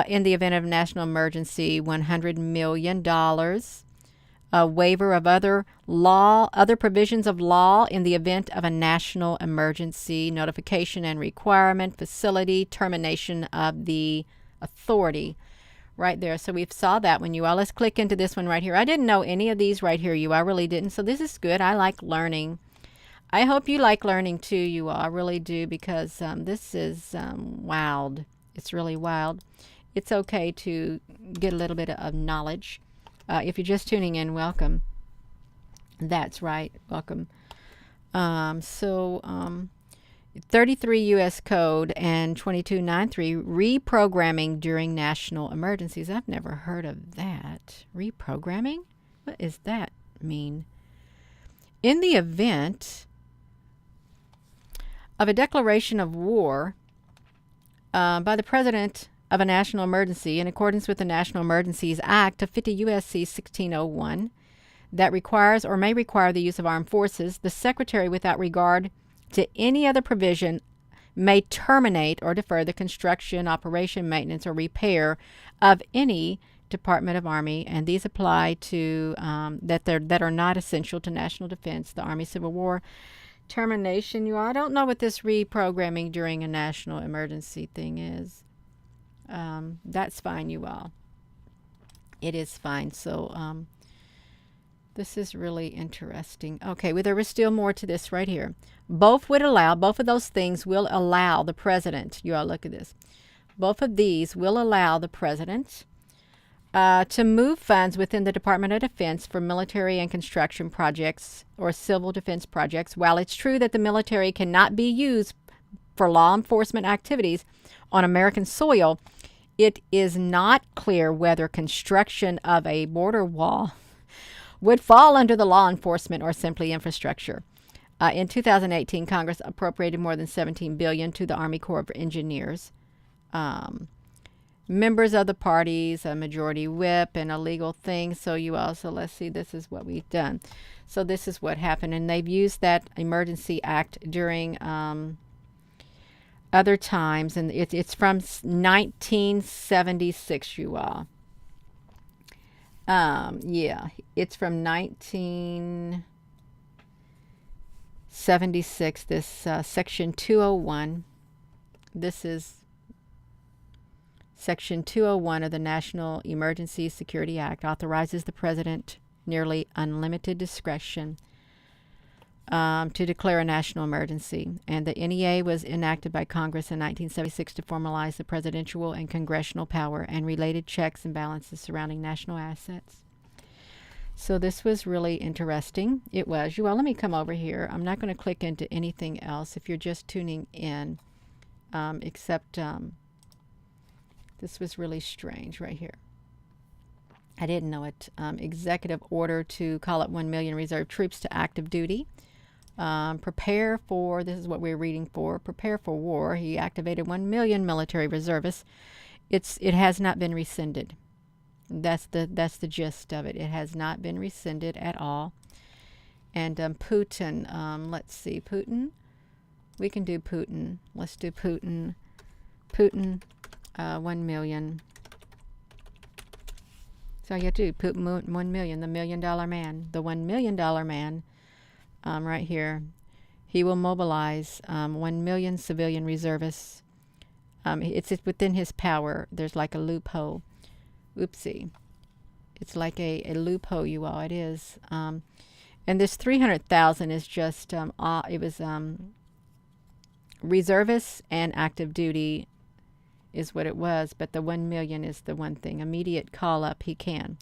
Speaker 1: In the event of national emergency, $100 million. A waiver of other provisions of law in the event of a national emergency, notification and requirement, facility, termination of the authority. Right there. So we've saw that one, you all. Let's click into this one right here. I didn't know any of these right here, you all. I really didn't. So this is good. I like learning. I hope you like learning too, you all. I really do, because this is wild. It's really wild. It's okay to get a little bit of knowledge. If you're just tuning in, welcome. That's right. Welcome. 33 U.S. Code and 2293, reprogramming during national emergencies. I've never heard of that. Reprogramming? What does that mean? In the event of a declaration of war by the president of a national emergency in accordance with the National Emergencies Act of 50 U.S.C. 1601 that requires or may require the use of armed forces, the Secretary, without regard to any other provision, may terminate or defer the construction, operation, maintenance, or repair of any Department of Army, and these apply to that are not essential to national defense, the Army Civil War. Termination, I don't know what this reprogramming during a national emergency thing is. That's fine, you all. It is fine. So this is really interesting. Okay, well, there is still more to this right here. Both of those things will allow the president, you all look at this. Both of these will allow the president to move funds within the Department of Defense for military and construction projects or civil defense projects. While it's true that the military cannot be used for law enforcement activities on American soil, it is not clear whether construction of a border wall would fall under the law enforcement or simply infrastructure. In 2018, Congress appropriated more than $17 billion to the Army Corps of Engineers. Members of the parties, a majority whip, and a legal thing. So let's see, this is what we've done. So this is what happened, and they've used that Emergency Act during other times, and it's from 1976, you all. Yeah, it's from 1976, this Section 201. This is Section 201 of the National Emergency Security Act authorizes the president nearly unlimited discretion to declare a national emergency. And the NEA was enacted by Congress in 1976 to formalize the presidential and congressional power and related checks and balances surrounding national assets. So this was really interesting. It was. Well, let me come over here. I'm not going to click into anything else if you're just tuning in, except this was really strange right here. I didn't know it. Executive order to call up 1 million reserve troops to active duty. Prepare for, this is what we're reading for, prepare for war. He activated 1 million military reservists. It has not been rescinded. That's the gist of it. It has not been rescinded at all. And Putin, let's see, Putin. We can do Putin. Let's do Putin. Putin. 1 million. So you do put 1 million, the $1 million man, the $1 million man, right here. He will mobilize 1 million civilian reservists. It's within his power. There's like a loophole. Oopsie. It's like a loophole, you all. It is. And this 300,000 is just it was reservists and active duty is what it was, but the 1 million is the one thing. Immediate call up, he can.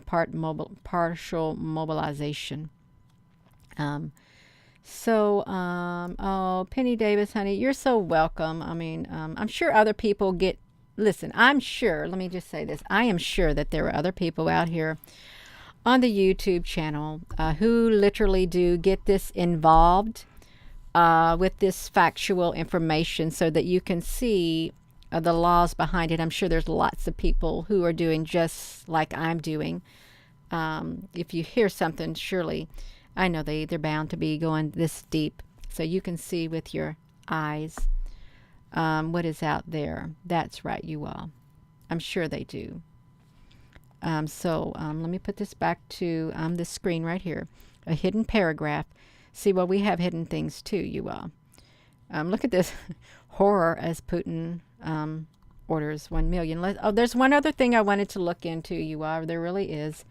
Speaker 1: Partial mobilization. Oh, Penny Davis, honey, you're so welcome. I mean, I'm sure other people get, listen, I'm sure, let me just say this. I am sure that there are other people out here on the YouTube channel who literally do get this involved with this factual information so that you can see the laws behind it. I'm sure there's lots of people who are doing just like I'm doing. If you hear something, surely, I know they're bound to be going this deep. So you can see with your eyes what is out there. That's right, you all. I'm sure they do. Let me put this back to this screen right here. A hidden paragraph. See, well, we have hidden things too, you all. Look at this. Horror as Putin orders 1 million. There's one other thing I wanted to look into, you all. There really is.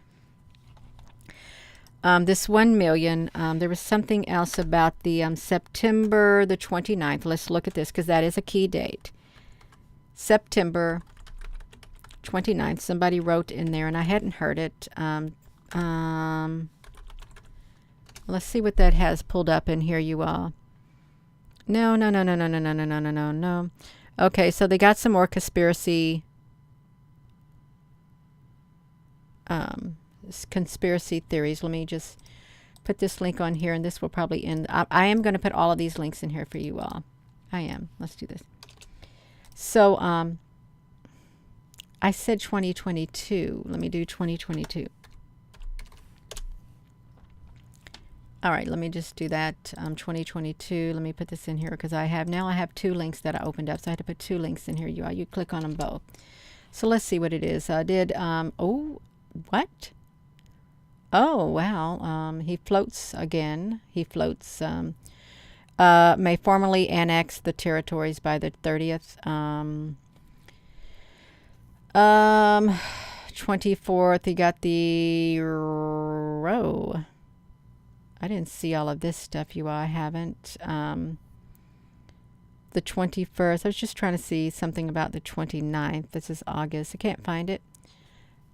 Speaker 1: This 1 million, there was something else about the September the 29th. Let's look at this because that is a key date. September 29th. Somebody wrote in there and I hadn't heard it. Let's see what that has pulled up in here, you all. No. Okay, so they got some more conspiracy theories. Let me just put this link on here, and this will probably end. I am going to put all of these links in here for you all. I am. Let's do this. So, I said 2022. Let me do 2022. All right, let me just do that. 2022. Let me put this in here because I have 2 links that I opened up. So I had to put 2 links in here. You click on them both. So let's see what it is. I did, oh, what? Oh, wow. He floats again. He floats, may formally annex the territories by the 30th. 24th, he got the row. I didn't see all of this stuff, you all. I haven't. The 21st, I was just trying to see something about the 29th. This is August. I can't find it.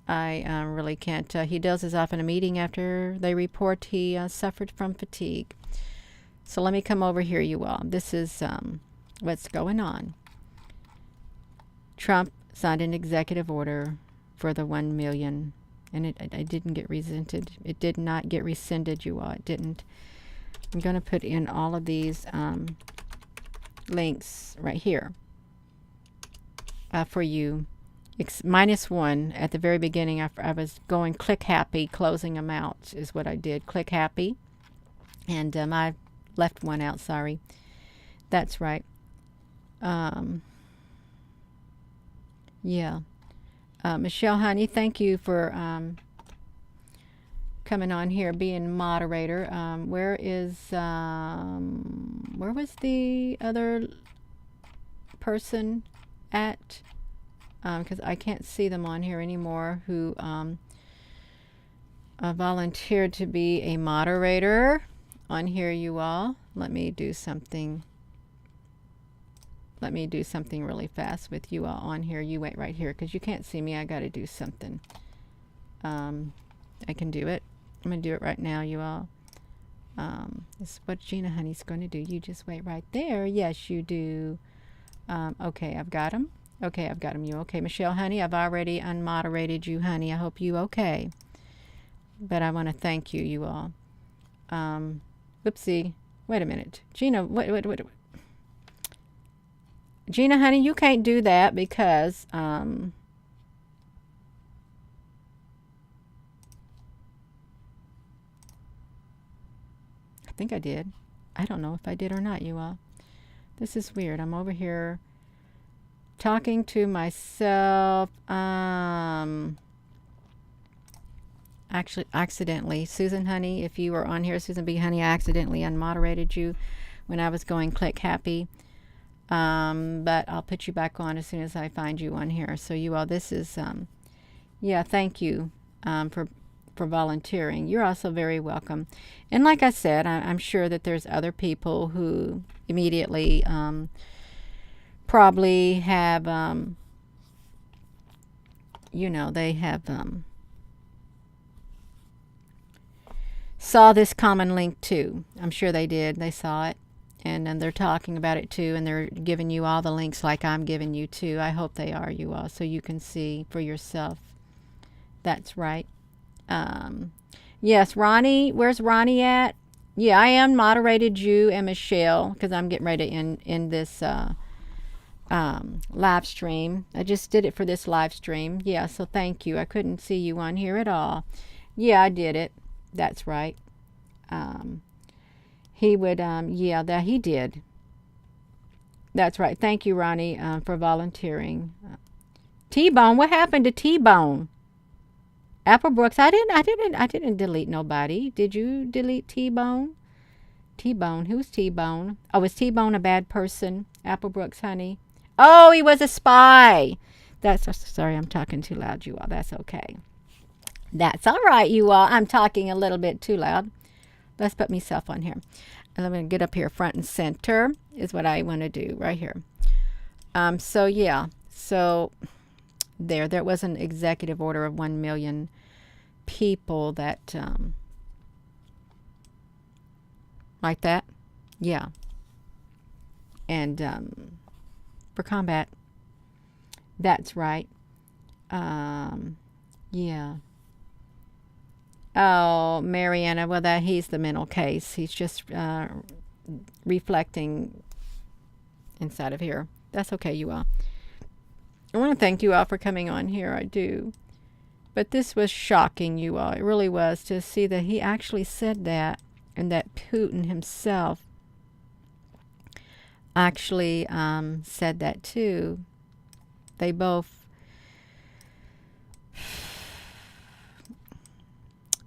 Speaker 1: I really can't. He does is often a meeting after they report he suffered from fatigue. So let me come over here, you all. This is what's going on. Trump signed an executive order for the 1 million, and it didn't get rescinded. It did not get rescinded, you all. It didn't. I'm going to put in all of these links right here for you. -1 at the very beginning. I was going click happy, closing them out is what I did. Click happy, and I left one out. Sorry. That's right. Yeah. Michelle, honey, thank you for coming on here, being moderator. Where was the other person at? Because I can't see them on here anymore, who volunteered to be a moderator on here, you all. Let me do something. Let me do something really fast with you all on here. You wait right here because you can't see me. I got to do something. I can do it. I'm going to do it right now, you all. This is what Gina Honey's going to do. You just wait right there. Yes, you do. Okay, I've got them. Okay, I've got them. You okay? Michelle, honey, I've already unmoderated you, honey. I hope you okay. But I want to thank you, you all. Whoopsie. Wait a minute. Gina, wait. Gina, honey, you can't do that because, I think I did. I don't know if I did or not, you all. This is weird. I'm over here talking to myself. Actually, accidentally. Susan, honey, if you were on here, Susan B. Honey, I accidentally unmoderated you when I was going click happy. But I'll put you back on as soon as I find you on here. So you all, this is, yeah, thank you for volunteering. You're also very welcome. And like I said, I'm sure that there's other people who immediately probably have, you know, they have saw this common link too. I'm sure they did. They saw it. And then they're talking about it too, and they're giving you all the links like I'm giving you too. I hope they are, you all, so you can see for yourself. That's right. Yes, Ronnie, where's Ronnie at? Yeah, I am moderated you and Michelle because I'm getting ready to end this live stream. I just did it for this live stream. Yeah, so thank you. I couldn't see you on here at all. Yeah, I did it. That's right. He would, yeah, that he did. That's right. Thank you, Ronnie, for volunteering. T-Bone, what happened to T-Bone? Applebrooks, I didn't delete nobody. Did you delete T-Bone? T-Bone, who's T-Bone? Oh, is T-Bone a bad person? Applebrooks, honey. Oh, he was a spy. That's, sorry, I'm talking too loud, you all. That's okay. That's all right, you all. I'm talking a little bit too loud. Let's put myself on here. And I'm going to get up here front and center is what I want to do right here. So, yeah. So, there was an executive order of 1 million people that, like that. Yeah. And for combat. That's right. Yeah. Oh, Mariana, well, he's the mental case. He's just reflecting inside of here. That's okay, you all. I want to thank you all for coming on here. I do. But this was shocking, you all. It really was, to see that he actually said that, and that Putin himself actually said that too. They both...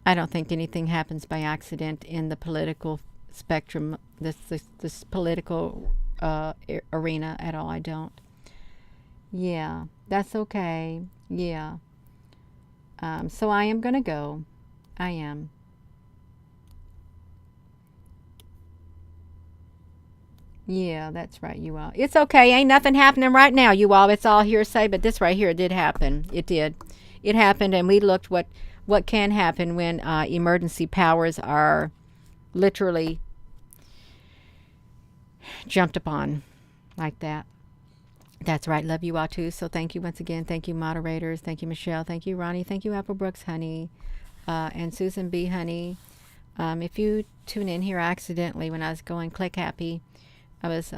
Speaker 1: I don't think anything happens by accident in the political spectrum, this political arena at all. I don't. Yeah, that's okay. Yeah. So I am going to go. I am. Yeah, that's right, you all. It's okay. Ain't nothing happening right now, you all. It's all hearsay, but this right here did happen. It did. It happened, and we looked what can happen when emergency powers are literally jumped upon like that. That's right. Love you all too. So thank you once again. Thank you, moderators. Thank you, Michelle. Thank you, Ronnie. Thank you, Apple Brooks, honey. And Susan B, honey. If you tune in here accidentally when I was going click happy, I was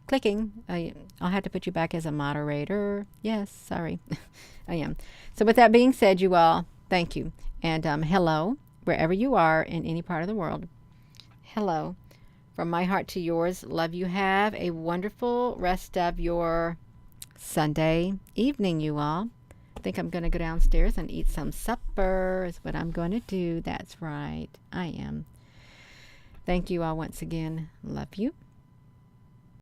Speaker 1: clicking. I'll have to put you back as a moderator. Yes, sorry. I am. So with that being said, you all, thank you. And hello, wherever you are in any part of the world. Hello. From my heart to yours, love you. Have a wonderful rest of your Sunday evening, you all. I think I'm going to go downstairs and eat some supper is what I'm going to do. That's right. I am. Thank you all once again. Love you.